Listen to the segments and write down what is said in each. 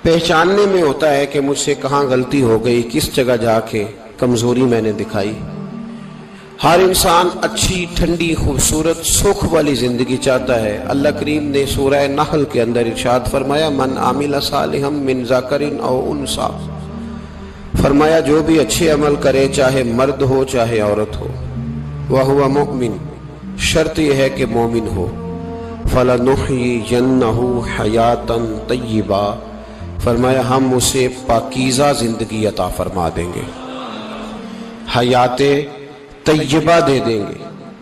پہچاننے میں ہوتا ہے کہ مجھ سے کہاں غلطی ہو گئی، کس جگہ جا کے کمزوری میں نے دکھائی۔ ہر انسان اچھی، ٹھنڈی، خوبصورت، سکھ والی زندگی چاہتا ہے۔ اللہ کریم نے سورہ نحل کے اندر ارشاد فرمایا، من عامل صالحا من ذکر او انثی، فرمایا جو بھی اچھے عمل کرے، چاہے مرد ہو چاہے عورت ہو، وہو مؤمن، شرط یہ ہے کہ مومن ہو، فَلَنُحْيِيَنَّهُ حَيَاةً طَيِّبَةً، فرمایا ہم اسے پاکیزہ زندگی عطا فرما دیں گے، حیات طیبہ دے دیں گے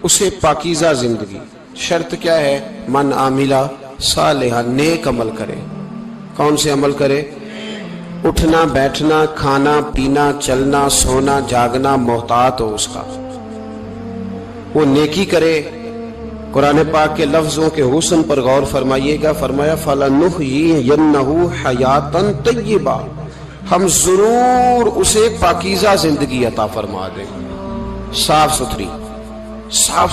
اسے، پاکیزہ زندگی۔ شرط کیا ہے؟ من عاملہ صالحا، نیک عمل کرے۔ کون سے عمل کرے؟ اٹھنا بیٹھنا، کھانا پینا، چلنا سونا جاگنا محتاط ہو اس کا، وہ نیکی کرے۔ قرآن پاک کے لفظوں کے حسن پر غور فرمائیے گا، فرمایا فَلَنُحْيِيَنَّهُ حَيَاةً طَيِّبَةً، ہم ضرور اسے پاکیزہ زندگی عطا فرما دیں گے، صاف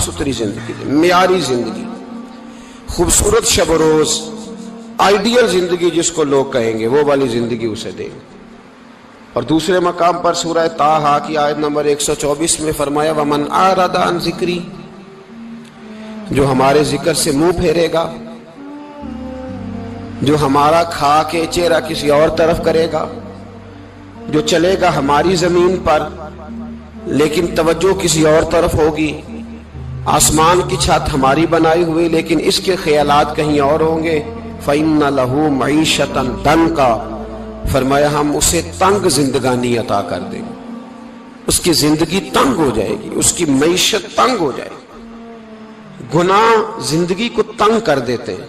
ستھری زندگی، معیاری زندگی، خوبصورت شب و روز، آئیڈیل زندگی جس کو لوگ کہیں گے، وہ والی زندگی اسے دیں گے۔ اور دوسرے مقام پر سورہ طٰہٰ کی آیت نمبر 124 میں فرمایا وَمَنْ أَعْرَضَ عَنْ ذِكْرِی، جو ہمارے ذکر سے منہ پھیرے گا، جو ہمارا کھا کے چہرہ کسی اور طرف کرے گا، جو چلے گا ہماری زمین پر لیکن توجہ کسی اور طرف ہوگی، آسمان کی چھت ہماری بنائی ہوئی لیکن اس کے خیالات کہیں اور ہوں گے، فَإِنَّ لَهُ مَعِيشَةً ضَنْكًا، فرمایا ہم اسے تنگ زندگانی عطا کر دیں گے، اس کی زندگی تنگ ہو جائے گی، اس کی معیشت تنگ ہو جائے گی۔ گناہ زندگی کو تنگ کر دیتے ہیں،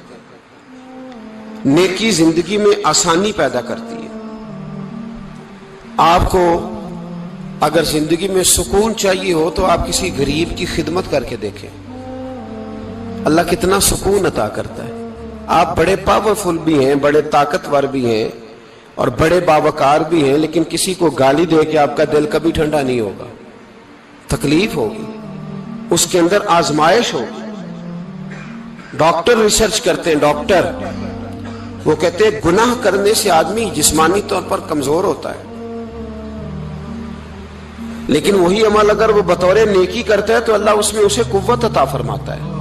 نیکی زندگی میں آسانی پیدا کرتی ہے۔ آپ کو اگر زندگی میں سکون چاہیے ہو تو آپ کسی غریب کی خدمت کر کے دیکھیں، اللہ کتنا سکون عطا کرتا ہے۔ آپ بڑے پاورفل بھی ہیں، بڑے طاقتور بھی ہیں اور بڑے باوقار بھی ہیں، لیکن کسی کو گالی دے کے آپ کا دل کبھی ٹھنڈا نہیں ہوگا، تکلیف ہوگی، اس کے اندر آزمائش ہوگی۔ ڈاکٹر ریسرچ کرتے ہیں، ڈاکٹر وہ کہتے ہیں گناہ کرنے سے آدمی جسمانی طور پر کمزور ہوتا ہے، لیکن وہی عمل اگر وہ بطور نیکی کرتا ہے تو اللہ اس میں اسے قوت عطا فرماتا ہے،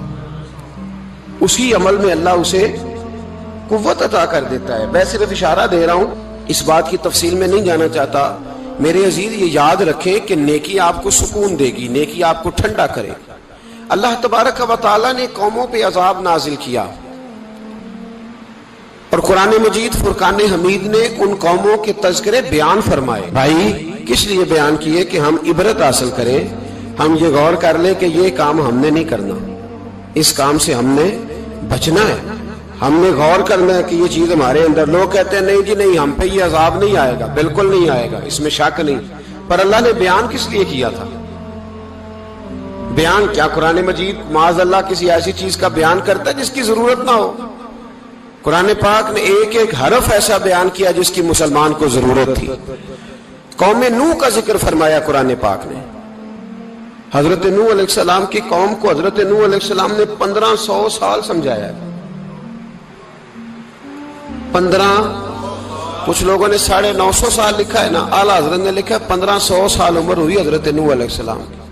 اسی عمل میں اللہ اسے قوت عطا کر دیتا ہے۔ میں صرف اشارہ دے رہا ہوں، اس بات کی تفصیل میں نہیں جانا چاہتا۔ میرے عزیز یہ یاد رکھیں کہ نیکی آپ کو سکون دے گی، نیکی آپ کو ٹھنڈا کرے گی۔ اللہ تبارک و تعالیٰ نے قوموں پہ عذاب نازل کیا اور قرآن مجید فرقان حمید نے ان قوموں کے تذکرے بیان فرمائے۔ بھائی کس لیے بیان کیے؟ کہ ہم عبرت حاصل کریں، ہم یہ غور کر لیں کہ یہ کام ہم نے نہیں کرنا، اس کام سے ہم نے بچنا ہے، ہم نے غور کرنا ہے کہ یہ چیز ہمارے اندر۔ لوگ کہتے ہیں نہیں جی نہیں، ہم پہ یہ عذاب نہیں آئے گا، بالکل نہیں آئے گا، اس میں شک نہیں۔ پر اللہ نے بیان کس لیے کیا تھا؟ بیان کیا قرآن مجید معاذ اللہ کسی ایسی چیز کا بیان کرتا ہے جس کی ضرورت نہ ہو؟ قرآن پاک نے ایک ایک حرف ایسا بیان کیا جس کی مسلمان کو ضرورت تھی۔ قوم نوح کا ذکر فرمایا قرآن پاک نے، حضرت نوح علیہ السلام کی قوم کو حضرت نوح علیہ السلام نے 1500 سال سمجھایا ہے۔ 15، کچھ لوگوں نے 950 سال لکھا ہے نا، اعلیٰ حضرت نے لکھا ہے 1500 سال عمر ہوئی حضرت نوح علیہ السلام کی۔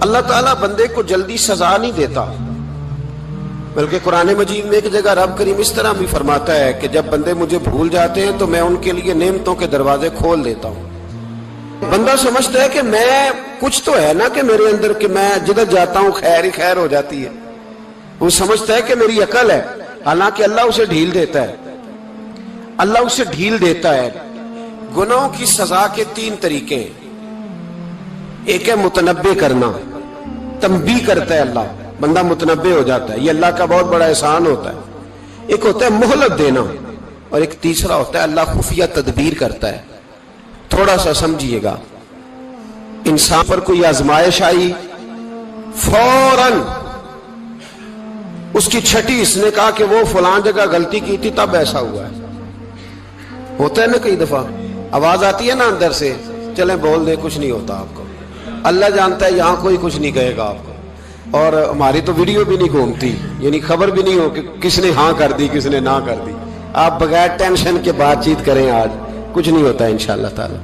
اللہ تعالیٰ بندے کو جلدی سزا نہیں دیتا، بلکہ قرآن مجید میں ایک جگہ رب کریم اس طرح بھی فرماتا ہے کہ جب بندے مجھے بھول جاتے ہیں تو میں ان کے لیے نعمتوں کے دروازے کھول دیتا ہوں۔ بندہ سمجھتا ہے کہ میں کچھ تو ہے نا کہ میرے اندر کہ میں جدھر جاتا ہوں خیر ہی خیر ہو جاتی ہے، وہ سمجھتا ہے کہ میری عقل ہے، حالانکہ اللہ اسے ڈھیل دیتا ہے، اللہ اسے ڈھیل دیتا ہے۔ گناہوں کی سزا کے 3 طریقے ہیں۔ ایک ہے متنبع کرنا، تنبیہ کرتا ہے اللہ، بندہ متنبع ہو جاتا ہے، یہ اللہ کا بہت بڑا احسان ہوتا ہے۔ ایک ہوتا ہے مہلت دینا، اور ایک تیسرا ہوتا ہے اللہ خفیہ تدبیر کرتا ہے۔ تھوڑا سا سمجھیے گا، انسان پر کوئی آزمائش آئی، فوراً اس کی چھٹی اس نے کہا کہ وہ فلاں جگہ غلطی کی تھی تب ایسا ہوا ہے۔ ہوتا ہے نا کئی دفعہ آواز آتی ہے نا اندر سے، چلیں بول دیں کچھ نہیں ہوتا آپ کو، اللہ جانتا ہے یہاں کوئی کچھ نہیں کہے گا آپ کو، اور ہماری تو ویڈیو بھی نہیں گھومتی، یعنی خبر بھی نہیں ہو کہ کس نے ہاں کر دی کس نے نہ کر دی، آپ بغیر ٹینشن کے بات چیت کریں, آج کچھ نہیں ہوتا انشاءاللہ تعالی.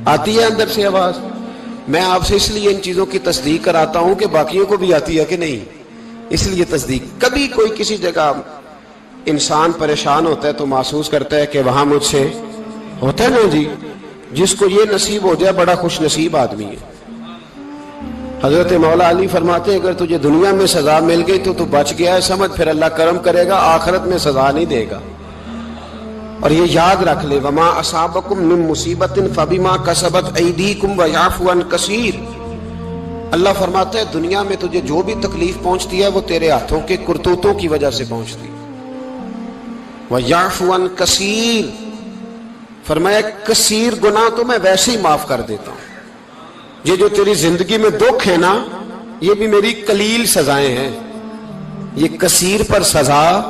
آتی ہے اندر سے آواز؟ میں آپ سے اس لیے ان چیزوں کی تصدیق کراتا ہوں کہ باقیوں کو بھی آتی ہے کہ نہیں, اس لیے تصدیق. کبھی کوئی کسی جگہ انسان پریشان ہوتا ہے تو محسوس کرتا ہے کہ وہاں مجھ سے ہوتا ہے نا جی, جس کو یہ نصیب ہو جائے بڑا خوش نصیب آدمی ہے. حضرت مولا علی فرماتے ہیں اگر تجھے دنیا میں سزا مل گئی تو بچ گیا ہے, سمجھ پھر اللہ کرم کرے گا, آخرت میں سزا نہیں دے گا. اور یہ یاد رکھ لے, وما اصابکم من مصیبت فبما کسبت ایدیکم ویعفو عن کثیر. اللہ فرماتا ہے دنیا میں تجھے جو بھی تکلیف پہنچتی ہے وہ تیرے ہاتھوں کے کرتوتوں کی وجہ سے پہنچتی. ویعفو عن کثیر, فرمایا کثیر گناہ تو میں ویسے ہی معاف کر دیتا ہوں. یہ جو تیری زندگی میں دکھ ہے نا, یہ بھی میری قلیل سزائیں ہیں. یہ کثیر پر سزا,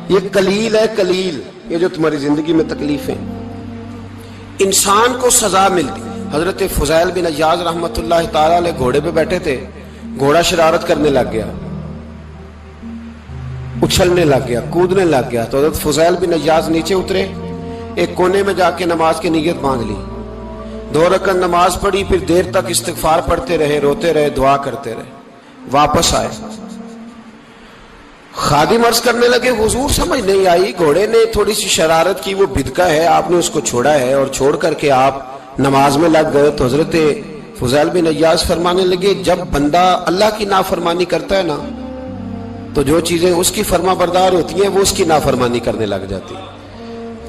یہ قلیل ہے قلیل. یہ جو تمہاری زندگی میں تکلیفیں, انسان کو سزا ملتی. حضرت فضیل بن عیاض رحمت اللہ تعالی علیہ گھوڑے پہ بیٹھے تھے, گھوڑا شرارت کرنے لگ گیا, اچھلنے لگ گیا, کودنے لگ گیا. تو حضرت فضیل بن عیاض نیچے اترے, ایک کونے میں جا کے نماز کی نیت مانگ لی, 2 رکعت نماز پڑھی, پھر دیر تک استغفار پڑھتے رہے, روتے رہے, دعا کرتے رہے. واپس آئے, خادم عرض کرنے لگے حضور سمجھ نہیں آئی, گھوڑے نے تھوڑی سی شرارت کی, وہ بدکا ہے, آپ نے اس کو چھوڑا ہے اور چھوڑ کر کے آپ نماز میں لگ گئے. تو حضرت فضیل بن عیاض فرمانے لگے جب بندہ اللہ کی نافرمانی کرتا ہے نا تو جو چیزیں اس کی فرما بردار ہوتی ہیں وہ اس کی نافرمانی کرنے لگ جاتی.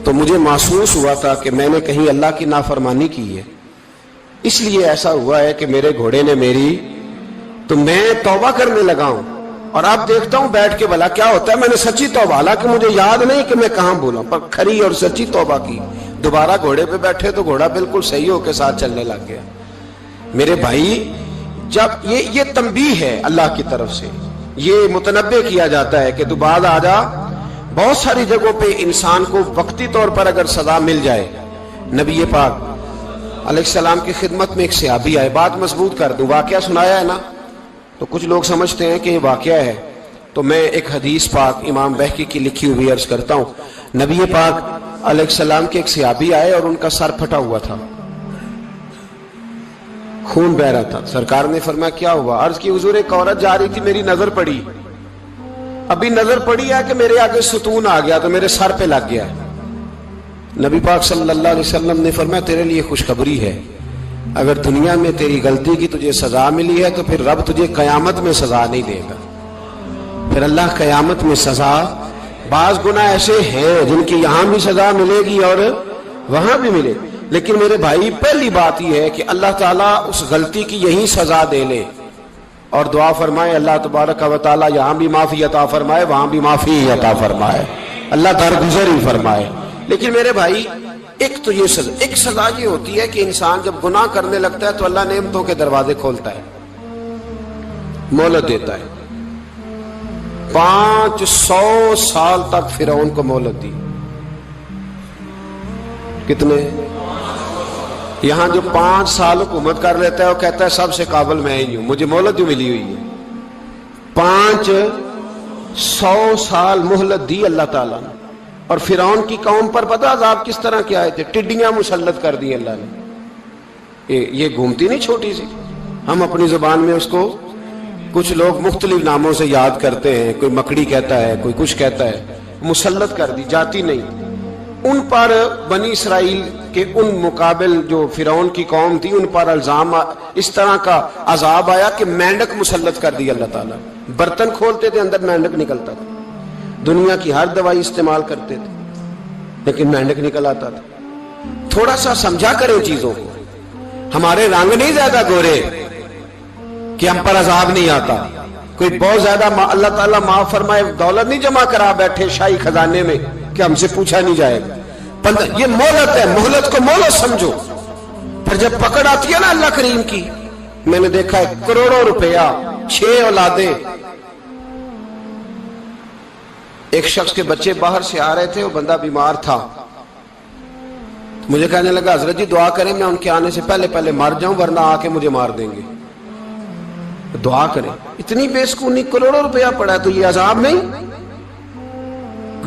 تو مجھے محسوس ہوا تھا کہ میں نے کہیں اللہ کی نافرمانی کی ہے, اس لیے ایسا ہوا ہے کہ میرے گھوڑے نے میری, تو میں توبہ کرنے لگا ہوں. اور اب دیکھتا ہوں بیٹھ کے بھلا کیا ہوتا ہے. میں نے سچی توبہ, حالانکہ مجھے یاد نہیں کہ میں کہاں بولا, پر کھری اور سچی توبہ کی. دوبارہ گھوڑے پہ بیٹھے تو گھوڑا بالکل صحیح ہو کے ساتھ چلنے لگ گیا. میرے بھائی, جب یہ تنبیہ ہے اللہ کی طرف سے, یہ متنبہ کیا جاتا ہے کہ تو بعد آ جا. بہت ساری جگہوں پہ انسان کو وقتی طور پر اگر سزا مل جائے, نبی پاک علیہ السلام کی خدمت میں ایک صحابی آئے, بات مضبوط کر دوں, واقعہ سنایا ہے نا تو کچھ لوگ سمجھتے ہیں کہ یہ واقعہ ہے, تو میں ایک حدیث پاک امام بہقی کی لکھی ہوئی عرض کرتا ہوں. نبی پاک علیہ السلام کے ایک صحابی آئے اور ان کا سر پھٹا ہوا تھا, خون بہ رہا تھا. سرکار نے فرمایا کیا ہوا؟ عرض کی حضور ایک عورت جا رہی تھی, میری نظر پڑی, ابھی نظر پڑی ہے کہ میرے آگے ستون آ گیا تو میرے سر پہ لگ گیا. نبی پاک صلی اللہ علیہ وسلم نے فرمایا تیرے لیے خوشخبری ہے, اگر دنیا میں تیری غلطی کی تجھے سزا ملی ہے تو پھر رب تجھے قیامت میں سزا نہیں دے گا. پھر اللہ قیامت میں سزا, بعض گناہ ایسے ہیں جن کی یہاں بھی سزا ملے گی اور وہاں بھی ملے, لیکن میرے بھائی پہلی بات یہ ہے کہ اللہ تعالیٰ اس غلطی کی یہی سزا دے لے اور دعا فرمائے اللہ تبارک و تعالیٰ یہاں بھی معافی عطا فرمائے, وہاں بھی معافی عطا فرمائے, اللہ درگزر ہی فرمائے. لیکن میرے بھائی ایک تو یہ سزا, ایک سزا یہ ہوتی ہے کہ انسان جب گناہ کرنے لگتا ہے تو اللہ نعمتوں کے دروازے کھولتا ہے, مہلت دیتا ہے. 500 سال تک فرعون کو مہلت دی. کتنے؟ یہاں جو 5 سال حکومت کر لیتا ہے وہ کہتا ہے سب سے قابل میں ہی ہوں, مجھے مہلت جو ملی ہوئی ہے. 500 سال مہلت دی اللہ تعالیٰ نے. اور فرعون کی قوم پر پتہ عذاب کس طرح کے آئے تھے؟ ٹڈیاں مسلط کر دی اللہ نے. یہ گھومتی نہیں چھوٹی سی, ہم اپنی زبان میں اس کو کچھ لوگ مختلف ناموں سے یاد کرتے ہیں, کوئی مکڑی کہتا ہے, کوئی کچھ کہتا ہے. مسلط کر دی, جاتی نہیں. ان پر بنی اسرائیل کے ان مقابل جو فرعون کی قوم تھی ان پر الزام اس طرح کا عذاب آیا کہ مینڈک مسلط کر دی اللہ تعالیٰ. برتن کھولتے تھے اندر مینڈک نکلتا تھا, دنیا کی ہر دوائی استعمال کرتے تھے لیکن مینڈک نکل آتا تھا. تھوڑا سا سمجھا کریں چیزوں کو. ہمارے رنگ نہیں زیادہ گورے کہ ہم پر عذاب نہیں آتا. کوئی بہت زیادہ اللہ تعالیٰ معاف فرمائے دولت نہیں جمع کرا بیٹھے شاہی خزانے میں کہ ہم سے پوچھا نہیں جائے گا. یہ مہلت ہے, مہلت کو مہلت سمجھو. پھر جب پکڑ آتی ہے نا اللہ کریم کی, میں نے دیکھا ہے کروڑوں روپیہ, 6 اولادیں. ایک شخص کے بچے باہر سے آ رہے تھے, وہ بندہ بیمار تھا. مجھے کہنے لگا حضرت جی دعا کریں میں ان کے آنے سے پہلے مر جاؤں ورنہ آ کے مجھے مار دیں گے. دعا کریں. اتنی بے سکونی, کروڑوں روپیہ پڑا ہے تو یہ عذاب نہیں.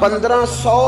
1500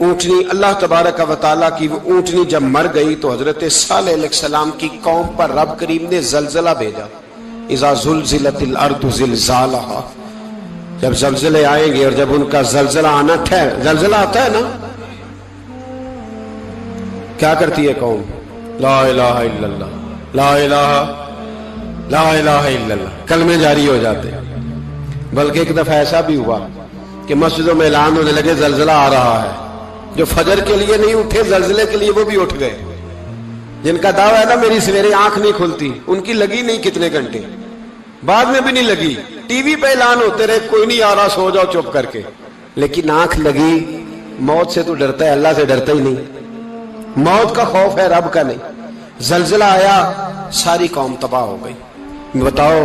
اونٹنی اللہ تبارک و تعالیٰ کی وہ اونٹنی جب مر گئی تو حضرت صالح علیہ السلام کی قوم پر رب کریم نے زلزلہ بھیجا. اذا زلزلت الارض زلزالہا، جب زلزلے آئیں گے اور جب ان کا زلزلہ آنا زلزلہ آتا ہے نا، کیا کرتی ہے قوم؟ لا الہ الا اللہ، لا الہ الا اللہ، کلمے جاری ہو جاتے. بلکہ ایک دفعہ ایسا بھی ہوا کہ مسجدوں میں اعلان ہونے لگے زلزلہ آ رہا ہے. جو فجر کے لیے نہیں اٹھے زلزلے کے لیے وہ بھی اٹھ گئے. جن کا دعویٰ ہے نا میری سویرے آنکھ نہیں کھلتی، ان کی لگی نہیں کتنے گھنٹے، بعد میں بھی نہیں لگی. ٹی وی پہ اعلان ہوتے رہے کوئی نہیں آ رہا، سو جاؤ چپ کر کے. لیکن آنکھ لگی. موت سے تو ڈرتا ہے، اللہ سے ڈرتا ہی نہیں. موت کا خوف ہے، رب کا نہیں. زلزلہ آیا، ساری قوم تباہ ہو گئی. بتاؤ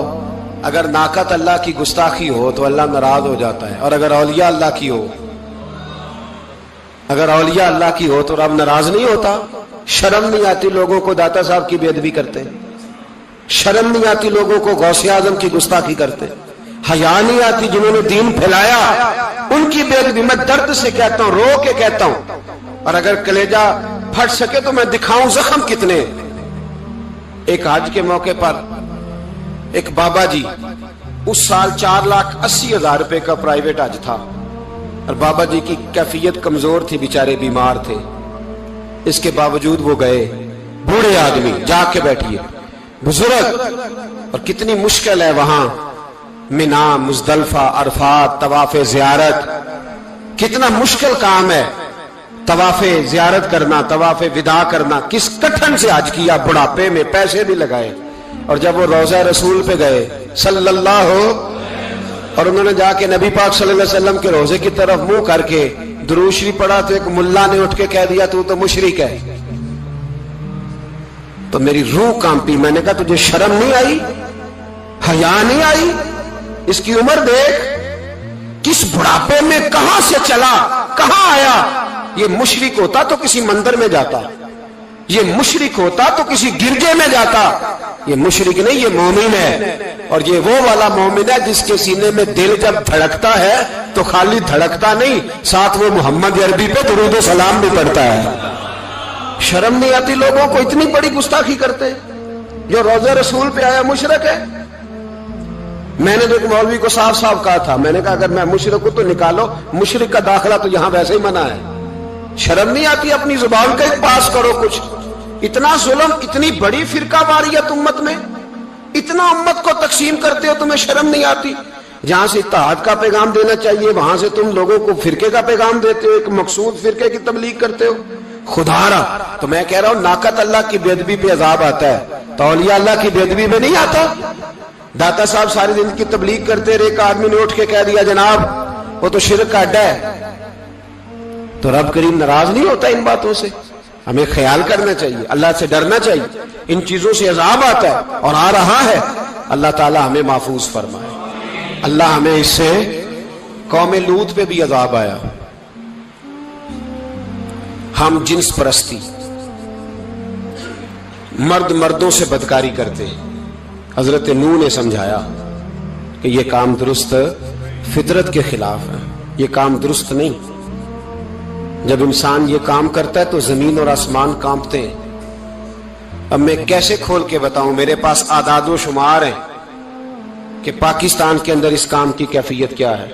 اگر ناقت اللہ کی گستاخی ہو تو اللہ ناراض ہو جاتا ہے، اور اگر اولیاء اللہ کی ہو، اگر اولیاء اللہ کی ہو تو رب ناراض نہیں ہوتا. شرم نہیں آتی لوگوں کو داتا صاحب کی بے ادبی کرتے ہیں، شرم نہیں آتی لوگوں کو غوث اعظم کی گستاخی کرتے ہیں، حیا نہیں آتی جنہوں نے دین پھیلایا ان کی بے ادبی. میں درد سے کہتا ہوں، رو کے کہتا ہوں، اور اگر کلیجہ پھٹ سکے تو میں دکھاؤں زخم کتنے. ایک حج کے موقع پر ایک بابا جی، اس سال 4,80,000 روپے کا پرائیویٹ حج تھا، اور بابا جی کی کیفیت کمزور تھی، بیچارے بیمار تھے. اس کے باوجود وہ گئے. بوڑھے آدمی، جا کے بیٹھیے، بزرگ، اور کتنی مشکل ہے وہاں منا، مزدلفہ، عرفات، طواف زیارت. کتنا مشکل کام ہے طواف زیارت کرنا، طواف وداع کرنا. کس کٹھن سے حج کیا، بڑھاپے میں پیسے بھی لگائے. اور جب وہ روضہ رسول پہ گئے صلی اللہ، اور انہوں نے جا کے نبی پاک صلی اللہ علیہ وسلم کے روزے کی طرف منہ کر کے درود شریف پڑھا تو ایک ملا نے اٹھ کے کہہ دیا تو مشرک ہے. تو میری روح کانپی. میں نے کہا تجھے شرم نہیں آئی، حیا نہیں آئی؟ اس کی عمر دیکھ، کس بڑھاپے میں کہاں سے چلا، کہاں آیا. یہ مشرک ہوتا تو کسی مندر میں جاتا، یہ مشرک ہوتا تو کسی گرجے میں جاتا. یہ مشرک نہیں، یہ مومن ہے. اور یہ وہ والا مومن ہے جس کے سینے میں دل جب دھڑکتا ہے تو خالی دھڑکتا نہیں، ساتھ وہ محمد عربی پہ درود و سلام بھی پڑھتا ہے. شرم نہیں آتی لوگوں کو؟ اتنی بڑی گستاخی کرتے. جو روزہ رسول پہ آیا مشرک ہے. میں نے تو ایک مولوی کو صاف صاف کہا تھا، میں نے کہا اگر میں مشرک ہوں تو نکالو، مشرک کا داخلہ تو یہاں ویسے ہی منع ہے. شرم نہیں آتی؟ اپنی زبان کا ایک پاس کرو کچھ. اتنا ظلم، اتنی بڑی فرقہ واریت امت میں، اتنا امت کو تقسیم کرتے ہو، تمہیں شرم نہیں آتی؟ جہاں سے اتحاد کا پیغام دینا چاہیے وہاں سے تم لوگوں کو فرقے کا پیغام دیتے ہو، ایک مقصود فرقے کی تبلیغ کرتے ہو. خدا را، تو میں کہہ رہا ہوں ناقت اللہ کی بے ادبی پہ عذاب آتا ہے تو اولیاء اللہ کی بے ادبی پہ نہیں آتا. داتا صاحب ساری زندگی تبلیغ کرتے رہے، ایک آدمی نے اٹھ کے کہہ دیا جناب وہ تو شرک کا اڈا ہے، تو رب کریم ناراض نہیں ہوتا ان باتوں سے؟ ہمیں خیال کرنا چاہیے، اللہ سے ڈرنا چاہیے. ان چیزوں سے عذاب آتا ہے اور آ رہا ہے. اللہ تعالی ہمیں محفوظ فرمائے. اللہ ہمیں اس سے، قوم لوط پہ بھی عذاب آیا. ہم جنس پرستی، مرد مردوں سے بدکاری کرتے. حضرت نوح نے سمجھایا کہ یہ کام درست، فطرت کے خلاف ہے، یہ کام درست نہیں. جب انسان یہ کام کرتا ہے تو زمین اور آسمان کانپتے ہیں. اب میں کیسے کھول کے بتاؤں؟ میرے پاس اعداد و شمار ہیں کہ پاکستان کے اندر اس کام کی کیفیت کیا ہے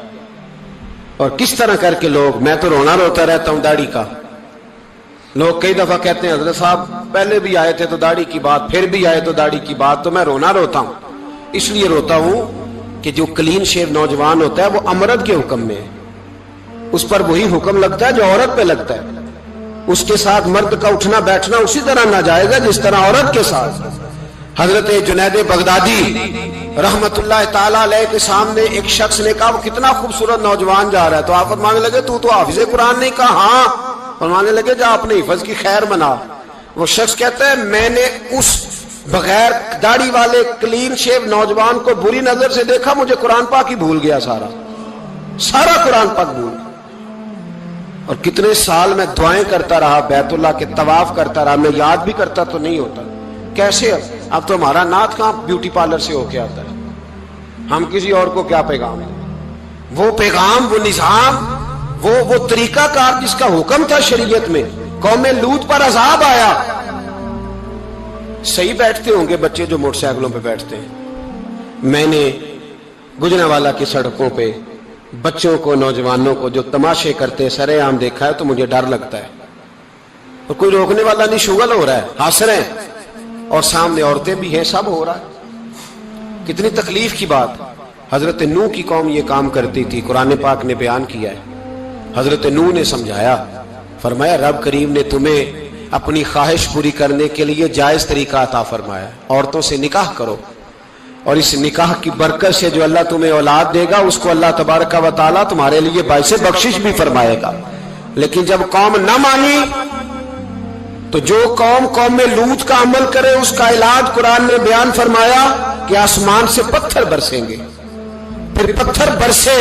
اور کس طرح کر کے لوگ. میں تو رونا روتا رہتا ہوں داڑھی کا. لوگ کئی دفعہ کہتے ہیں حضرت صاحب پہلے بھی آئے تھے تو داڑھی کی بات، پھر بھی آئے تو داڑھی کی بات. تو میں رونا روتا ہوں. اس لیے روتا ہوں کہ جو کلین شیو نوجوان ہوتا ہے وہ امرد کے حکم میں ہے، اس پر وہی حکم لگتا ہے جو عورت پہ لگتا ہے. اس کے ساتھ مرد کا اٹھنا بیٹھنا اسی طرح ناجائز ہے جس طرح عورت کے ساتھ. حضرت جنید بغدادی رحمت اللہ تعالی علیہ کے سامنے ایک شخص نے کہا وہ کتنا خوبصورت نوجوان جا رہا ہے، تو آپ فرمانے لگے تو حافظ قرآن نہیں؟ کہا ہاں. فرمانے لگے جا اپنے حفظ کی خیر منا. وہ شخص کہتا ہے میں نے اس بغیر داڑھی والے کلین شیو نوجوان کو بری نظر سے دیکھا، مجھے قرآن پاک ہی بھول گیا، سارا قرآن پاک بھول. اور کتنے سال میں دعائیں کرتا رہا، بیت اللہ کے طواف کرتا رہا، میں یاد بھی کرتا تو نہیں ہوتا. کیسے؟ اب تو ہمارا نعت کہاں بیوٹی پارلر سے ہو کے آتا ہے. ہم کسی اور کو کیا پیغام ہے؟ وہ پیغام، وہ نظام، وہ طریقہ کار جس کا حکم تھا شریعت میں. قوم لوط پر عذاب آیا. صحیح بیٹھتے ہوں گے بچے جو موٹر سائیکلوں پہ بیٹھتے ہیں. میں نے گجرانوالہ کی سڑکوں پہ بچوں کو نوجوانوں کو جو تماشے کرتے سرے عام دیکھا ہے تو مجھے ڈر لگتا ہے. اور کوئی روکنے والا نہیں, شغل ہو رہا ہے, ہنس رہے ہیں, اور سامنے عورتیں بھی ہیں, سب ہو رہا ہے. کتنی تکلیف کی بات. حضرت نوح کی قوم یہ کام کرتی تھی, قرآن پاک نے بیان کیا ہے. حضرت نوح نے سمجھایا, فرمایا رب کریم نے تمہیں اپنی خواہش پوری کرنے کے لیے جائز طریقہ عطا فرمایا, عورتوں سے نکاح کرو, اور اس نکاح کی برکت سے جو اللہ تمہیں اولاد دے گا اس کو اللہ تبارک و تعالیٰ تمہارے لیے باعث بخشش بھی فرمائے گا. لیکن جب قوم نہ مانی تو جو قوم میں لوط کا عمل کرے اس کا علاج قرآن نے بیان فرمایا کہ آسمان سے پتھر برسیں گے. پھر پتھر برسے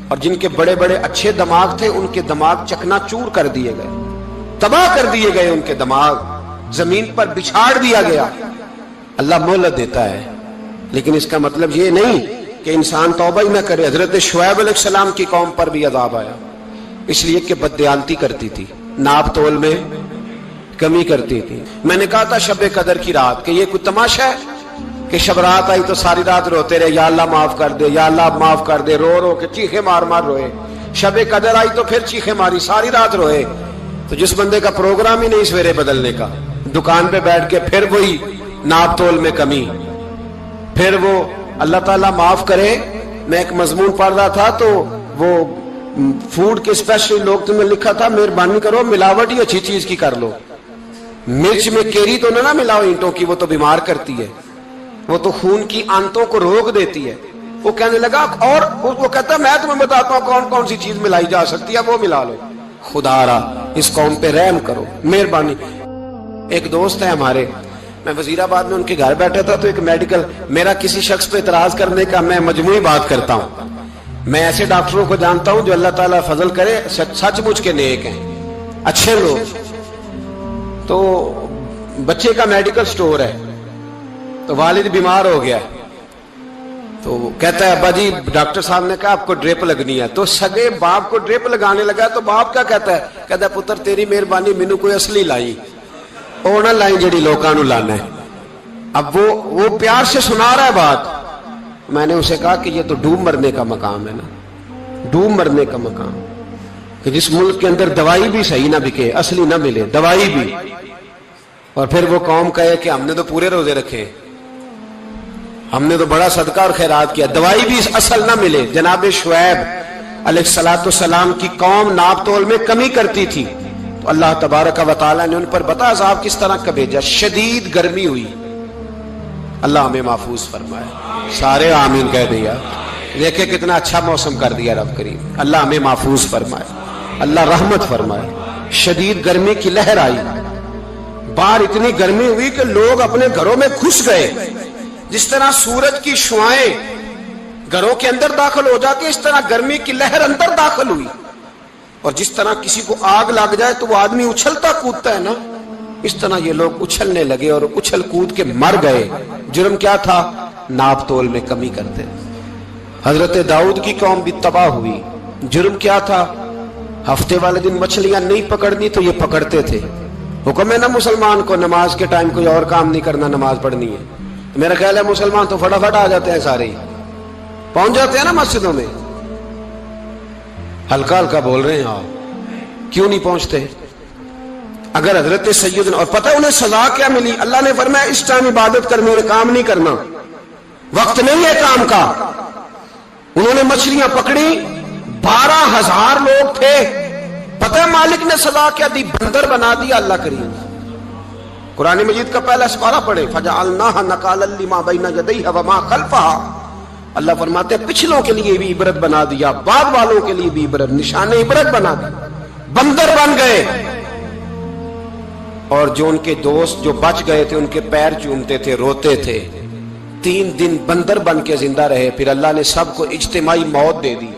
اور جن کے بڑے بڑے اچھے دماغ تھے ان کے دماغ چکنا چور کر دیے گئے, تباہ کر دیے گئے, ان کے دماغ زمین پر بچھاڑ دیا گیا. اللہ مہلت دیتا ہے, لیکن اس کا مطلب یہ نہیں کہ انسان توبہ ہی نہ کرے. حضرت شعیب علیہ السلام کی قوم پر بھی عذاب آیا, اس لیے کہ بددیانتی کرتی تھی, ناپ تول میں کمی کرتی تھی. میں نے کہا تھا شب قدر کی رات کہ یہ کوئی تماشا ہے کہ شب رات آئی تو ساری رات روتے رہے, یا اللہ معاف کر دے, یا اللہ معاف کر دے, رو رو کے چیخے مار مار روئے. شب قدر آئی تو پھر چیخے ماری, ساری رات روئے. تو جس بندے کا پروگرام ہی نہیں سویرے بدلنے کا, دکان پہ بیٹھ کے پھر وہی ناپ تول میں کمی, پھر وہ اللہ تعالیٰ معاف کرے. میں ایک مضمون پڑھ رہا تھا تو وہ فوڈ کے اسپیشل لوگ تمہیں لکھا تھا مہربانی کرو ملاوٹ ہی اچھی چیز کی کر لو, مرچ میں کیری تو نہ ملاؤ اینٹوں کی, وہ تو بیمار کرتی ہے, وہ تو خون کی آنتوں کو روک دیتی ہے. وہ کہنے لگا, اور وہ کہتا میں تمہیں بتاتا ہوں کون کون سی چیز ملائی جا سکتی ہے, وہ ملا لو. خدا را اس قوم پہ رحم کرو, مہربانی. ایک دوست ہے ہمارے, میں وزیر آباد میں ان کے گھر بیٹھا تھا تو ایک میڈیکل, میرا کسی شخص پہ اعتراض کرنے کا میں مجموعی بات کرتا ہوں. میں ایسے ڈاکٹروں کو جانتا ہوں جو اللہ تعالیٰ فضل کرے سچ مچ کے نیک ہیں, اچھے لوگ. تو بچے کا میڈیکل سٹور ہے, تو والد بیمار ہو گیا, تو کہتا ہے ابا جی ڈاکٹر صاحب نے کہا آپ کو ڈریپ لگنی ہے. تو سگے باپ کو ڈریپ لگانے لگا تو باپ کیا کہتا ہے پتر تیری مہربانی, مینوں کوئی اصلی لائی, وہ نہ لائی جڑی لوکاں نوں لانا ہے. اب وہ پیار سے سنا رہا ہے بات. میں نے اسے کہا کہ یہ تو ڈوب مرنے کا مقام ہے نا, ڈوب مرنے کا مقام, کہ جس ملک کے اندر دوائی بھی صحیح نہ بکے, اصلی نہ ملے دوائی بھی, اور پھر وہ قوم کہے کہ ہم نے تو پورے روزے رکھے, ہم نے تو بڑا صدقہ اور خیرات کیا, دوائی بھی اصل نہ ملے. جناب شعیب علیہ السلام کی قوم ناپ تول میں کمی کرتی تھی, تو اللہ تبارک و تعالیٰ نے ان پر بتا عذاب کس طرح کا بھیجا. شدید گرمی ہوئی, اللہ ہمیں محفوظ فرمائے. سارے آمین کہہ دیا. دیکھیں کتنا اچھا موسم کر دیا رب کریم, اللہ ہمیں محفوظ فرمائے, اللہ رحمت فرمائے. شدید گرمی کی لہر آئی, باہر اتنی گرمی ہوئی کہ لوگ اپنے گھروں میں گھس گئے. جس طرح سورج کی شعائیں گھروں کے اندر داخل ہو جاتی ہے, اس طرح گرمی کی لہر اندر داخل ہوئی. اور جس طرح کسی کو آگ لگ جائے تو وہ آدمی اچھلتا کودتا ہے نا, اس طرح یہ لوگ اچھلنے لگے اور اچھل کود کے مر گئے. جرم کیا تھا؟ ناپ تول میں کمی کرتے. حضرت داؤد کی قوم بھی تباہ ہوئی. جرم کیا تھا؟ ہفتے والے دن مچھلیاں نہیں پکڑنی تو یہ پکڑتے تھے. حکم ہے نا مسلمان کو نماز کے ٹائم کوئی اور کام نہیں کرنا, نماز پڑھنی ہے. میرا خیال ہے مسلمان تو فٹافٹ آ جاتے ہیں, سارے ہی پہنچ جاتے ہیں نا مسجدوں میں. ہلکا ہلکا بول رہے ہیں آپ, کیوں نہیں پہنچتے؟ اگر حضرت سیدنا, اور پتہ انہیں سزا کیا ملی؟ اللہ نے فرمایا اس ٹائم عبادت کر, میرے کام نہیں کرنا, وقت نہیں ہے کام کا. انہوں نے مچھلیاں پکڑی, 12,000 لوگ تھے. پتہ ہے مالک نے سزا کیا دی؟ بندر بنا دیا. اللہ کریم قرآن مجید کا پہلا سپارہ پڑھے, فجعلناها نکالا لما بین یدیہا وما خلفہا. اللہ فرماتے ہیں پچھلوں کے لیے بھی عبرت بنا دیا, بعد والوں کے لیے بھی عبرت, نشان عبرت بنا دیا. بندر بن گئے, اور جو ان کے دوست جو بچ گئے تھے ان کے پیر چومتے تھے, روتے تھے. 3 دن بندر بن کے زندہ رہے. پھر اللہ نے سب کو اجتماعی موت دے دی.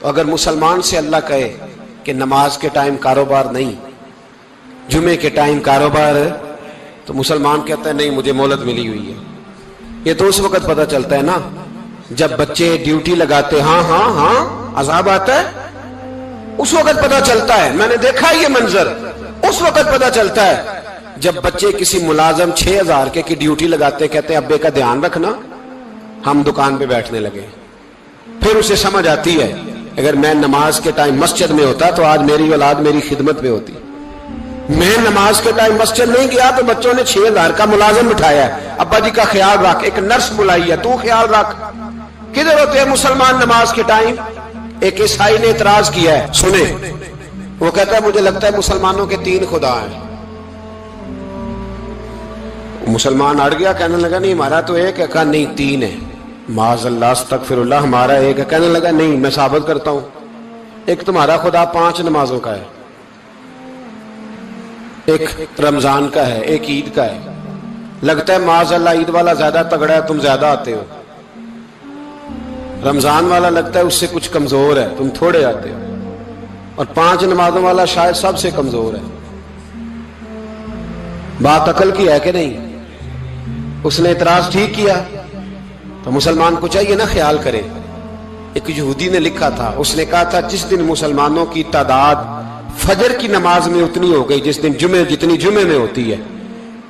اگر مسلمان سے اللہ کہے کہ نماز کے ٹائم کاروبار نہیں, جمعے کے ٹائم کاروبار ہے, تو مسلمان کہتا ہے نہیں مجھے مہلت ملی ہوئی ہے. یہ تو اس وقت پتہ چلتا ہے نا جب بچے ڈیوٹی لگاتے ہاں ہاں ہاں عذاب آتا ہے، اس وقت پتا چلتا ہے، میں نے دیکھا یہ منظر، اس وقت پتا چلتا ہے جب بچے کسی ملازم 6000 کی ڈیوٹی لگاتے، کہتے ہیں ابے کا دھیان رکھنا، ہم دکان پہ بیٹھنے لگے. پھر اسے سمجھ آتی ہے اگر میں نماز کے ٹائم مسجد میں ہوتا تو آج میری اولاد میری خدمت میں ہوتی. میں نماز کے ٹائم مسجد نہیں گیا تو بچوں نے 6000 کا ملازم بٹھایا ہے، ابا جی کا خیال رکھ، ایک نرس بلائی ہے، تو خیال رکھ. کدھر ہوتے ہیں مسلمان نماز کے ٹائم؟ ایک عیسائی نے اعتراض کیا ہے، سنیں، وہ کہتا ہے مجھے لگتا ہے مسلمانوں کے 3 خدا ہیں. مسلمان اڑ گیا، کہنے لگا نہیں ہمارا تو ایک ہے. کہا نہیں 3 ہے. معاذ اللہ استغفر اللہ، ہمارا ایک ہے. کہنے لگا نہیں میں ثابت کرتا ہوں، ایک تمہارا خدا 5 نمازوں کا ہے، ایک رمضان کا ہے، ایک عید کا ہے. لگتا ہے معاذ اللہ عید والا زیادہ تگڑا ہے، تم زیادہ آتے ہو. رمضان والا لگتا ہے اس سے کچھ کمزور ہے، تم تھوڑے آتے ہو. اور 5 نمازوں والا شاید سب سے کمزور ہے. بات عقل کی ہے کہ نہیں؟ اس نے اعتراض ٹھیک کیا. تو مسلمان کو چاہیے نا خیال کرے. ایک یہودی نے لکھا تھا، اس نے کہا تھا جس دن مسلمانوں کی تعداد فجر کی نماز میں اتنی ہو گئی جس دن جتنی جمعے میں ہوتی ہے،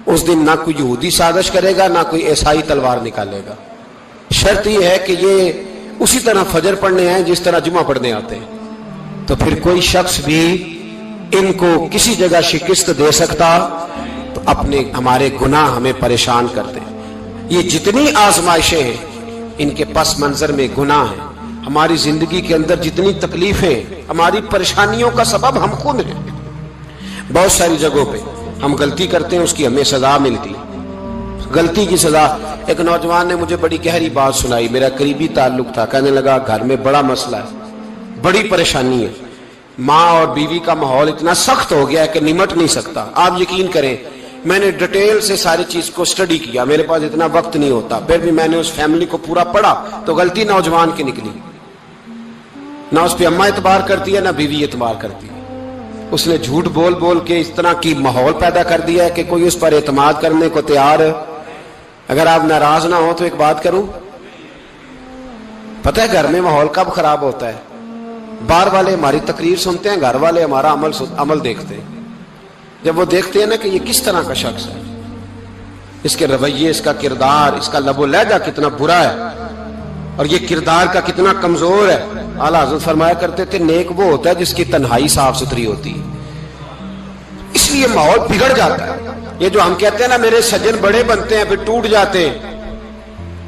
اس دن نہ کوئی یہودی سازش کرے گا نہ کوئی عیسائی تلوار نکالے گا. شرط یہ ہے کہ یہ اسی طرح فجر پڑھنے ہیں جس طرح جمعہ پڑھنے آتے ہیں. تو پھر کوئی شخص بھی ان کو کسی جگہ شکست دے سکتا تو اپنے ہمارے گناہ ہمیں پریشان کرتے ہیں. یہ جتنی آزمائشیں ہیں ان کے پس منظر میں گناہ ہیں. ہماری زندگی کے اندر جتنی تکلیفیں، ہماری پریشانیوں کا سبب ہم خود ہیں. بہت ساری جگہوں پہ ہم غلطی کرتے ہیں، اس کی ہمیں سزا ملتی. غلطی کی سزا. ایک نوجوان نے مجھے بڑی گہری بات سنائی، میرا قریبی تعلق تھا. کہنے لگا گھر میں بڑا مسئلہ ہے، بڑی پریشانی ہے، ماں اور بیوی کا ماحول اتنا سخت ہو گیا ہے کہ نمٹ نہیں سکتا. آپ یقین کریں میں نے ڈیٹیل سے ساری چیز کو سٹڈی کیا، میرے پاس اتنا وقت نہیں ہوتا، پھر بھی میں نے اس فیملی کو پورا پڑھا تو غلطی نوجوان کی نکلی. نہ اس پہ اماں اعتبار کرتی ہے نہ بیوی اعتبار کرتی ہے. اس نے جھوٹ بول بول کے اس طرح کی ماحول پیدا کر دیا ہے کہ کوئی اس پر اعتماد کرنے کو تیار ہے. اگر آپ ناراض نہ ہو تو ایک بات کروں، پتہ ہے گھر میں ماحول کب خراب ہوتا ہے؟ باہر والے ہماری تقریر سنتے ہیں، گھر والے ہمارا عمل دیکھتے ہیں. جب وہ دیکھتے ہیں نا کہ یہ کس طرح کا شخص ہے، اس کے رویے، اس کا کردار، اس کا لب و لہجہ کتنا برا ہے اور یہ کردار کا کتنا کمزور ہے. اعلیٰ حضرت فرمایا کرتے تھے نیک وہ ہوتا ہے جس کی تنہائی صاف ستھری ہوتی ہے. اس لیے ماحول بگڑ جاتا ہے. یہ جو ہم کہتے ہیں نا میرے سجن بڑے بنتے ہیں پھر ٹوٹ جاتے ہیں،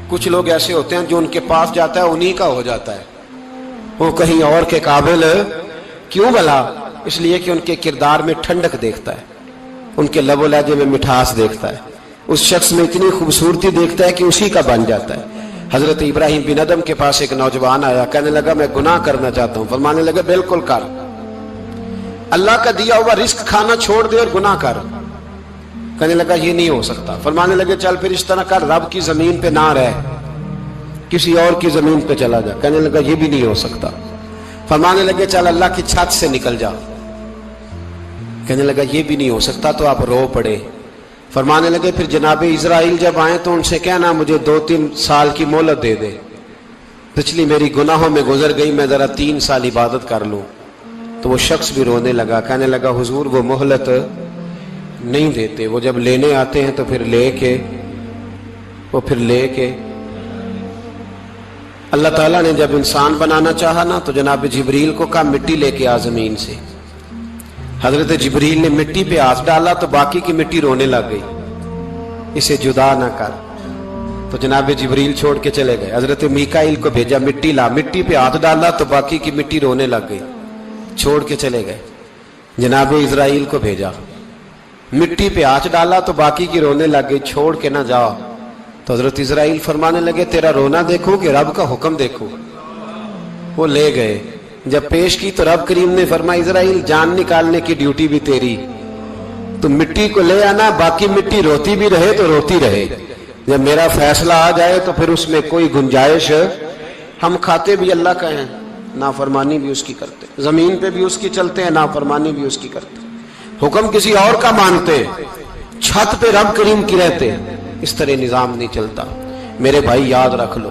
کچھ لوگ ایسے ہوتے ہیں جو ان کے پاس جاتا ہے انہی کا ہو جاتا ہے. وہ کہیں اور کے قابل کیوں بھلا؟ اس لیے کہ ان کے کردار میں ٹھنڈک دیکھتا ہے، ان کے لب و لہجے میں مٹھاس دیکھتا ہے، اس شخص میں اتنی خوبصورتی دیکھتا ہے کہ اسی کا بن جاتا ہے. حضرت ابراہیم بن ادم کے پاس ایک نوجوان آیا، کہنے لگا میں گناہ کرنا چاہتا ہوں. فرمانے لگا بالکل کر، اللہ کا دیا ہوا رزق کھانا چھوڑ دے اور گناہ کر. کہنے لگا یہ نہیں ہو سکتا. فرمانے لگے چل پھر اس طرح کر، رب کی زمین پہ نہ رہ، کسی اور کی زمین پہ چلا جا. کہنے لگا یہ بھی نہیں ہو سکتا. فرمانے لگے چل اللہ کی چھت سے نکل جا. کہنے لگا یہ بھی نہیں ہو سکتا. تو آپ رو پڑے. فرمانے لگے پھر جناب اسرائیل جب آئیں تو ان سے کہنا مجھے 2-3 سال کی مہلت دے دے، پچھلی میری گناہوں میں گزر گئی، میں ذرا 3 سال عبادت کر لوں. تو وہ شخص بھی رونے لگا، کہنے لگا حضور وہ مہلت نہیں دیتے، وہ جب لینے آتے ہیں تو پھر لے کے اللہ تعالیٰ نے جب انسان بنانا چاہا نا تو جناب جبریل کو کہا مٹی لے کے آ زمین سے. حضرت جبریل نے مٹی پہ ہاتھ ڈالا تو باقی کی مٹی رونے لگ گئی، اسے جدا نہ کر. تو جناب جبریل چھوڑ کے چلے گئے. حضرت میکائیل کو بھیجا مٹی لا، مٹی پہ ہاتھ ڈالا تو باقی کی مٹی رونے لگ گئی، چھوڑ کے چلے گئے. جناب اسرائیل کو بھیجا، مٹی پہ ہاتھ ڈالا تو باقی کی رونے لگ گئی، چھوڑ کے نہ جاؤ. تو حضرت اسرائیل فرمانے لگے تیرا رونا دیکھو کہ رب کا حکم دیکھو. وہ لے گئے، جب پیش کی تو رب کریم نے فرمایا اسرائیل جان نکالنے کی ڈیوٹی بھی تیری، تو مٹی کو لے آنا، باقی مٹی روتی بھی رہے تو روتی رہے. جب میرا فیصلہ آ جائے تو پھر اس میں کوئی گنجائش، ہم کھاتے بھی اللہ کا ہیں، نافرمانی بھی اس کی کرتے، زمین پہ بھی اس کی چلتے ہیں، نافرمانی بھی اس کی کرتے، حکم کسی اور کا مانتے، چھت پہ رب کریم کی رہتے. اس طرح نظام نہیں چلتا. میرے بھائی یاد رکھ لو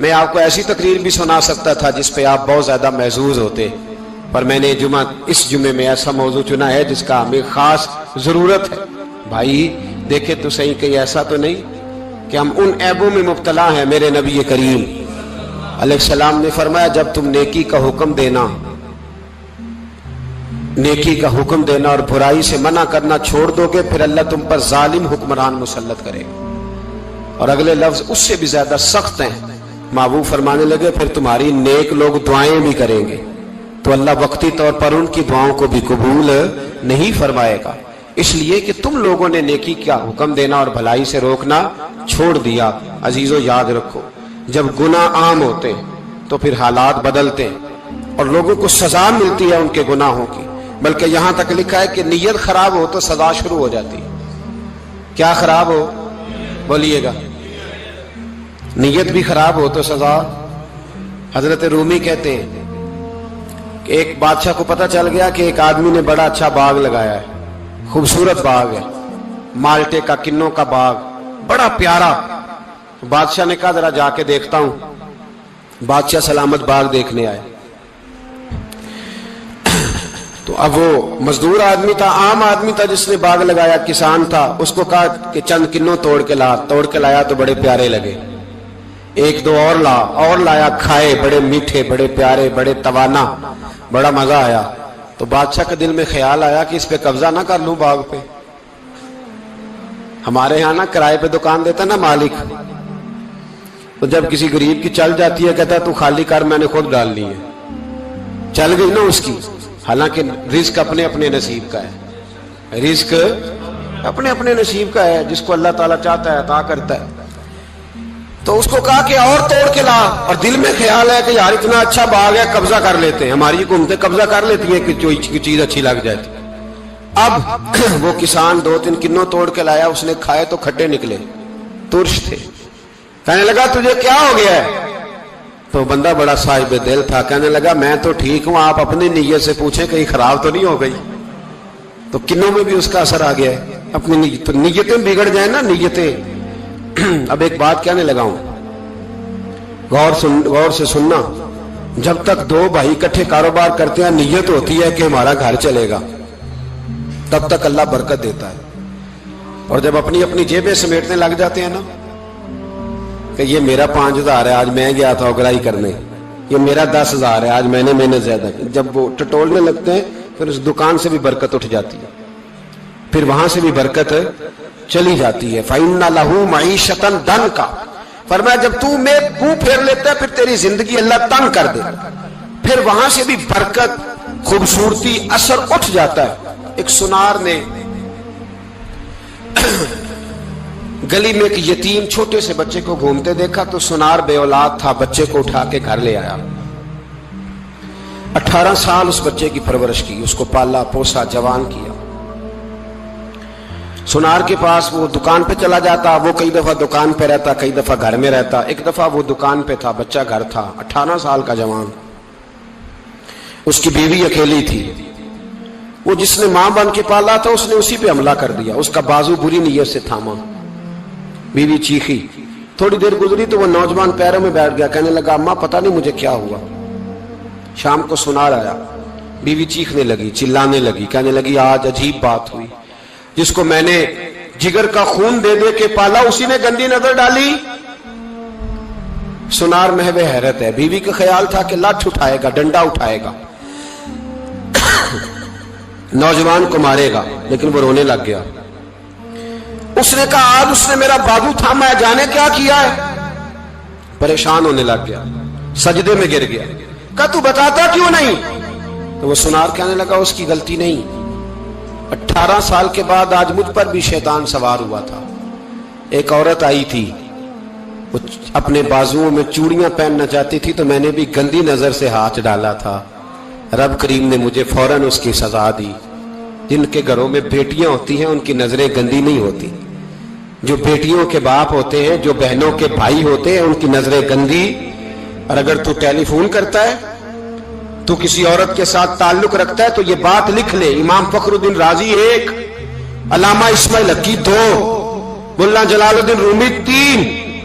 میں آپ کو ایسی تقریر بھی سنا سکتا تھا جس پہ آپ بہت زیادہ محظوظ ہوتے، پر میں نے اس جمعے میں ایسا موضوع چنا ہے جس کا ہمیں خاص ضرورت ہے۔ بھائی دیکھے تو صحیح، کہیں ایسا تو نہیں کہ ہم ان عیبوں میں مبتلا ہیں۔ میرے نبی کریم علیہ السلام نے فرمایا جب تم نیکی کا حکم دینا اور برائی سے منع کرنا چھوڑ دو گے، پھر اللہ تم پر ظالم حکمران مسلط کرے گا۔ اور اگلے لفظ اس سے بھی زیادہ سخت ہیں۔ محبوب فرمانے لگے پھر تمہاری نیک لوگ دعائیں بھی کریں گے تو اللہ وقتی طور پر ان کی دعاؤں کو بھی قبول نہیں فرمائے گا، اس لیے کہ تم لوگوں نے نیکی کا حکم دینا اور بھلائی سے روکنا چھوڑ دیا۔ عزیزو یاد رکھو، جب گناہ عام ہوتے تو پھر حالات بدلتے اور لوگوں کو سزا ملتی ہے ان کے گناہوں کی، بلکہ یہاں تک لکھا ہے کہ نیت خراب ہو تو سزا شروع ہو جاتی ہے۔ کیا خراب ہو؟ بولیے گا۔ نیت بھی خراب ہو تو سزا۔ حضرت رومی کہتے ہیں کہ ایک بادشاہ کو پتہ چل گیا کہ ایک آدمی نے بڑا اچھا باغ لگایا ہے، خوبصورت باغ ہے، مالٹے کا، کنوں کا باغ، بڑا پیارا۔ بادشاہ نے کہا ذرا جا کے دیکھتا ہوں۔ بادشاہ سلامت باغ دیکھنے آئے تو اب وہ مزدور آدمی تھا، عام آدمی تھا جس نے باغ لگایا، کسان تھا، اس کو کہا کہ چند کنوں توڑ کے لایا تو بڑے پیارے لگے۔ ایک دو اور لایا، کھائے، بڑے میٹھے، بڑے پیارے، بڑے توانا، بڑا مزہ آیا۔ تو بادشاہ کے دل میں خیال آیا کہ اس پہ قبضہ نہ کر لوں باغ پہ۔ ہمارے ہاں نا کرائے پہ دکان دیتا نا مالک، تو جب کسی غریب کی چل جاتی ہے کہتا ہے تو خالی کر، میں نے خود ڈال لی ہے، چل گئی نا اس کی۔ حالانکہ رزق اپنے اپنے نصیب کا ہے، رزق اپنے اپنے نصیب کا ہے، جس کو اللہ تعالیٰ چاہتا ہے عطا کرتا ہے۔ تو اس کو کہا کہ اور توڑ کے لا، اور دل میں خیال ہے کہ یار اتنا اچھا باغ ہے، قبضہ کر لیتے ہیں۔ ہماری حکومتیں قبضہ کر لیتی ہیں کہ جو چیز اچھی لگ جاتی۔ اب وہ کسان 2-3 کنوں توڑ کے لایا، اس نے کھائے تو کھٹے نکلے، ترش تھے۔ کہنے لگا تجھے کیا ہو گیا ہے؟ تو بندہ بڑا صاحب دل تھا، کہنے لگا میں تو ٹھیک ہوں، آپ اپنی نیت سے پوچھیں کہیں خراب تو نہیں ہو گئی۔ تو کنوں میں بھی اس کا اثر آ گیا ہے، اپنی نیتیں بگڑ جائیں نا، نیتیں۔ اب ایک بات کہنے لگا ہوں، غور سے سننا۔ جب تک دو بھائی اکٹھے کاروبار کرتے ہیں، نیت ہوتی ہے کہ ہمارا گھر چلے گا، تب تک اللہ برکت دیتا ہے۔ اور جب اپنی اپنی جیبیں سمیٹنے لگ جاتے ہیں نا کہ یہ میرا 5,000 ہے، آج میں گیا تھا اگرائی کرنے، یہ میرا 10,000 ہے، آج میں نے محنت زیادہ کی، جب وہ ٹٹولنے لگتے ہیں پھر اس دکان سے بھی برکت اٹھ جاتی ہے، پھر وہاں سے بھی برکت چلی جاتی ہے۔ فَإِنَّ لَهُ مَعِيشَةً ضَنْكَ، فرمایا جب تو میں منہ پھیر لیتا ہے پھر تیری زندگی اللہ تنگ کر دے، پھر وہاں سے بھی برکت، خوبصورتی، اثر اٹھ جاتا ہے۔ ایک سنار نے گلی میں ایک یتیم چھوٹے سے بچے کو گھومتے دیکھا تو سنار بے اولاد تھا، بچے کو اٹھا کے گھر لے آیا۔ 18 سال اس بچے کی پرورش کی، اس کو پالا پوسا، جوان کیا۔ سنار کے پاس وہ دکان پہ چلا جاتا، وہ کئی دفعہ دکان پہ رہتا، کئی دفعہ گھر میں رہتا۔ ایک دفعہ وہ دکان پہ تھا، بچہ گھر تھا، 18 سال کا جوان، اس کی بیوی اکیلی تھی۔ وہ جس نے ماں بن کے پالا تھا اس نے اسی پہ حملہ کر دیا، اس کا بازو بری نیت سے تھاما، بیوی چیخی۔ تھوڑی دیر گزری تو وہ نوجوان پیروں میں بیٹھ گیا، کہنے لگا اماں پتہ نہیں مجھے کیا ہوا۔ شام کو سنار آیا، بیوی چیخنے لگی، چلانے لگی، کہنے لگی آج عجیب بات ہوئی، جس کو میں نے جگر کا خون دے دے کے پالا اسی نے گندی نظر ڈالی۔ سنار محو حیرت ہے، بیوی کا خیال تھا کہ لٹھ اٹھائے گا، ڈنڈا اٹھائے گا، نوجوان کو مارے گا، لیکن وہ رونے لگ گیا۔ اس نے کہا آج اس نے میرا بازو تھاما ہے، جانے کیا کیا ہے۔ پریشان ہونے لگ گیا، سجدے میں گر گیا، کہا تو بتاتا کیوں نہیں؟ تو وہ سنار کہنے لگا اس کی غلطی نہیں، 18 سال کے بعد آج مجھ پر بھی شیطان سوار ہوا تھا۔ ایک عورت آئی تھی، وہ اپنے بازوؤں میں چوڑیاں پہننا چاہتی تھی تو میں نے بھی گندی نظر سے ہاتھ ڈالا تھا، رب کریم نے مجھے فوراً اس کی سزا دی۔ جن کے گھروں میں بیٹیاں ہوتی ہیں ان کی نظریں گندی نہیں ہوتی، جو بیٹیوں کے باپ ہوتے ہیں، جو بہنوں کے بھائی ہوتے ہیں، ان کی نظریں گندی۔ اور اگر تو ٹیلی فون کرتا ہے، تو کسی عورت کے ساتھ تعلق رکھتا ہے تو یہ بات لکھ لے، امام فخر الدین رازی 1، علامہ اسماعیل حقی 2، ملا جلال الدین رومی 3،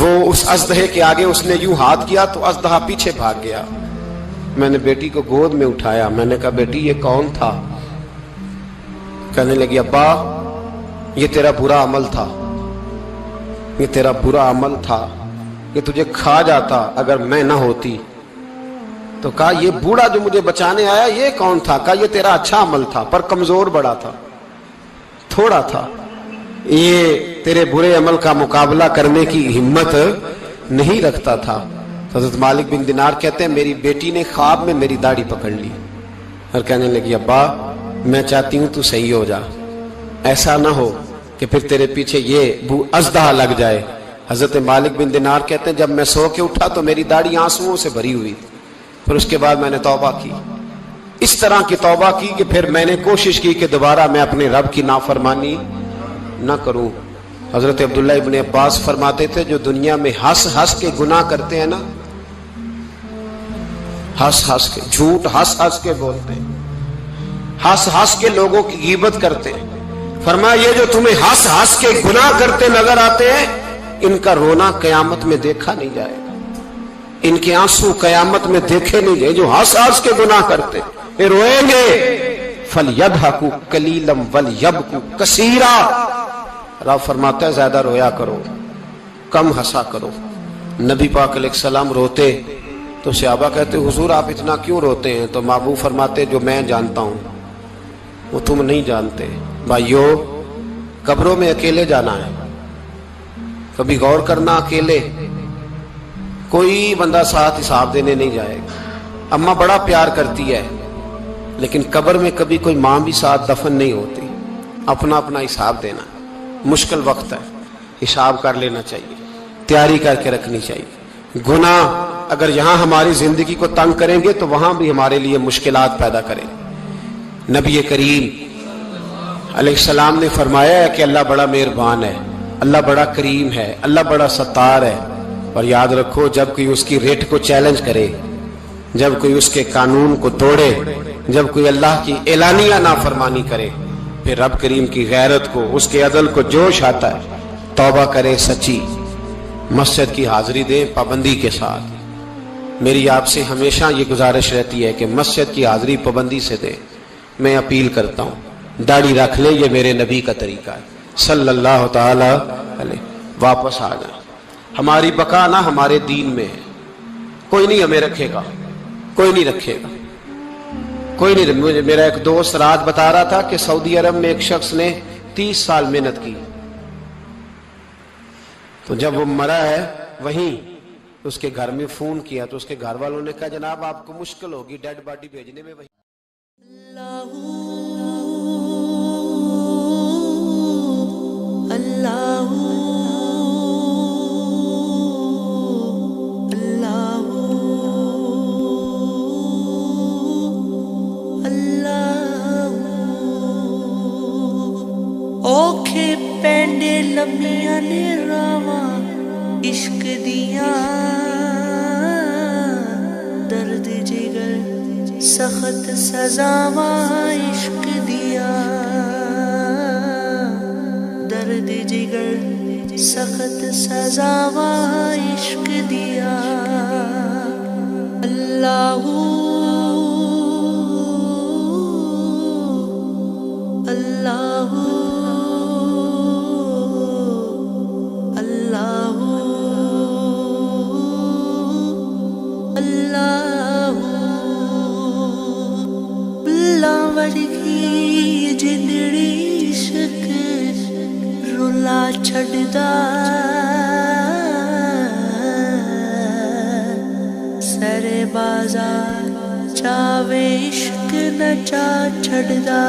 وہ اس اژدہے کے آگے اس نے یوں ہاتھ کیا تو اژدہا پیچھے بھاگ گیا. میں نے بیٹی کو گود میں اٹھایا. میں نے کہا بیٹی یہ کون تھا؟ کہنے لگی ابا یہ تیرا برا عمل تھا, یہ تیرا برا عمل تھا, یہ تجھے کھا جاتا اگر میں نہ ہوتی. تو کہا یہ بوڑھا جو مجھے بچانے آیا یہ کون تھا؟ کہا یہ تیرا اچھا عمل تھا پر کمزور بڑا تھا, تھوڑا تھا, یہ تیرے برے عمل کا مقابلہ کرنے کی ہمت نہیں رکھتا تھا. حضرت مالک بن دینار کہتے ہیں میری بیٹی نے خواب میں میری داڑھی پکڑ لی اور کہنے لگی ابا میں چاہتی ہوں تو صحیح ہو جا, ایسا نہ ہو کہ پھر تیرے پیچھے یہ اژدہا لگ جائے. حضرت مالک بن دینار کہتے ہیں جب میں سو کے اٹھا تو میری داڑھی آنسوؤں سے بھری ہوئی. پھر اس کے بعد میں نے توبہ کی, اس طرح کی توبہ کی کہ پھر میں نے کوشش کی کہ دوبارہ میں اپنے رب کی نافرمانی نہ کروں. حضرت عبداللہ ابن عباس فرماتے تھے جو دنیا میں ہنس ہنس کے گناہ کرتے ہیں نا, ہنس ہنس کے جھوٹ ہنس ہنس کے بولتے ہیں, ہنس ہنس کے لوگوں کی غیبت کرتے ہیں, فرمایا یہ جو تمہیں ہنس ہنس کے گناہ کرتے نظر آتے ہیں ان کا رونا قیامت میں دیکھا نہیں جائے گا, ان کے آنسو قیامت میں دیکھے نہیں جائے. جو ہنس ہنس کے گناہ کرتے یہ روئیں گے. فَلْيَضْحَكُوا قَلِيلًا وَلْيَبْكُوا كَثِيرًا. رب فرماتا ہے زیادہ رویا کرو کم ہنسا کرو. نبی پاک علیہ السلام روتے تو صحابہ کہتے حضور آپ اتنا کیوں روتے ہیں؟ تو محبوب فرماتے جو میں جانتا ہوں وہ تم نہیں جانتے. بھائیو قبروں میں اکیلے جانا ہے, کبھی غور کرنا اکیلے, کوئی بندہ ساتھ حساب دینے نہیں جائے گا. اماں بڑا پیار کرتی ہے لیکن قبر میں کبھی کوئی ماں بھی ساتھ دفن نہیں ہوتی. اپنا اپنا حساب دینا, مشکل وقت ہے, حساب کر لینا چاہیے, تیاری کر کے رکھنی چاہیے. گناہ اگر یہاں ہماری زندگی کو تنگ کریں گے تو وہاں بھی ہمارے لیے مشکلات پیدا کریں. نبی کریم علیہ السلام نے فرمایا ہے کہ اللہ بڑا مہربان ہے, اللہ بڑا کریم ہے, اللہ بڑا ستار ہے. اور یاد رکھو جب کوئی اس کی ریٹ کو چیلنج کرے, جب کوئی اس کے قانون کو توڑے, جب کوئی اللہ کی اعلانیہ نافرمانی کرے, پھر رب کریم کی غیرت کو اس کے عدل کو جوش آتا ہے. توبہ کرے سچی, مسجد کی حاضری دیں پابندی کے ساتھ. میری آپ سے ہمیشہ یہ گزارش رہتی ہے کہ مسجد کی حاضری پابندی سے دیں. میں اپیل کرتا ہوں داڑھی رکھ لیں, یہ میرے نبی کا طریقہ ہے صلی اللہ تعالی علیہ. واپس آ جائیں. ہماری بقا نہ ہمارے دین میں ہے, کوئی نہیں ہمیں رکھے گا, کوئی نہیں رکھے گا, کوئی نہیں. میرا ایک دوست رات بتا رہا تھا کہ سعودی عرب میں ایک شخص نے 30 سال محنت کی, تو جب وہ مرا ہے وہیں اس کے گھر میں فون کیا تو اس کے گھر والوں نے کہا جناب آپ کو مشکل ہوگی ڈیڈ باڈی بھیجنے میں. وہیں اللہ اللہ اللہ اوکھے پینڈے لمیاں نے راواں عشق دیاں, درد جگر سخت سزاواں عشق دیاں, درد جگر سخت سزاواں عشق دیاں. اللہ اللہ اللہ اللہ بلا ورگی جنڑی عشق رلا چھڑدا, سرے بازار چاوے عشق نہ چا چھڑدا.